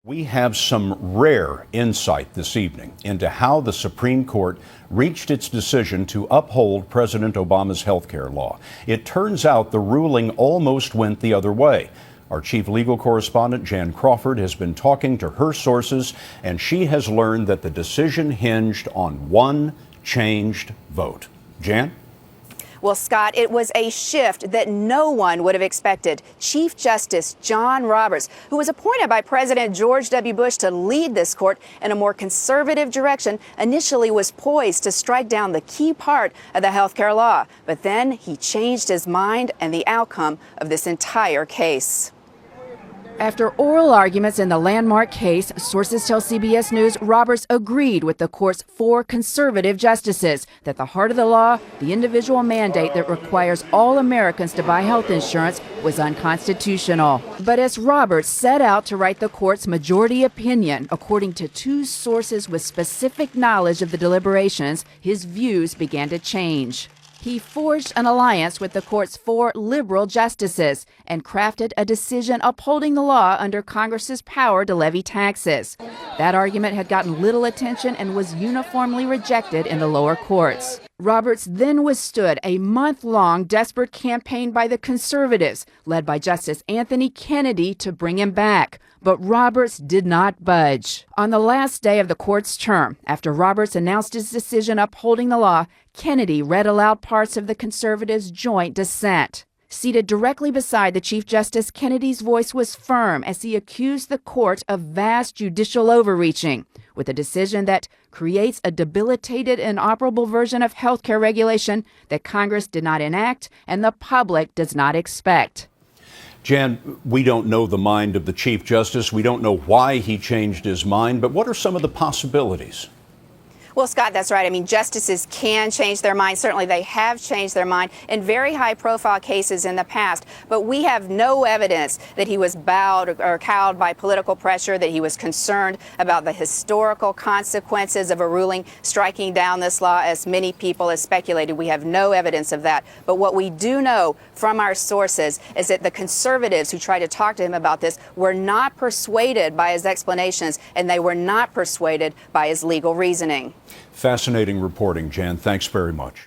We have some rare insight this evening into how the Supreme Court reached its decision to uphold President Obama's health care law. It turns out the ruling almost went the other way. Our chief legal correspondent, Jan Crawford, has been talking to her sources, and she has learned that the decision hinged on one changed vote. Jan? Well, Scott, it was a shift that no one would have expected. Chief Justice John Roberts, who was appointed by President George W. Bush to lead this court in a more conservative direction, initially was poised to strike down the key part of the health care law. But then he changed his mind, and the outcome of this entire case. After oral arguments in the landmark case, sources tell CBS News Roberts agreed with the court's 4 conservative justices that the heart of the law, the individual mandate that requires all Americans to buy health insurance, was unconstitutional. But as Roberts set out to write the court's majority opinion, according to 2 sources with specific knowledge of the deliberations, his views began to change. He forged an alliance with the court's 4 liberal justices and crafted a decision upholding the law under Congress's power to levy taxes. That argument had gotten little attention and was uniformly rejected in the lower courts. Roberts then withstood a month-long desperate campaign by the conservatives, led by Justice Anthony Kennedy, to bring him back. But Roberts did not budge. On the last day of the court's term, after Roberts announced his decision upholding the law, Kennedy read aloud parts of the conservatives' joint dissent. Seated directly beside the Chief Justice, Kennedy's voice was firm as he accused the court of vast judicial overreaching, with a decision that creates a debilitated, inoperable version of health care regulation that Congress did not enact and the public does not expect. Jan, we don't know the mind of the Chief Justice. We don't know why he changed his mind, but what are some of the possibilities? Well, Scott, that's right. I mean, justices can change their mind. Certainly, they have changed their mind in very high-profile cases in the past. But we have no evidence that he was bowed or cowed by political pressure, that he was concerned about the historical consequences of a ruling striking down this law, as many people have speculated. We have no evidence of that. But what we do know from our sources is that the conservatives who tried to talk to him about this were not persuaded by his explanations, and they were not persuaded by his legal reasoning. Fascinating reporting, Jan. Thanks very much.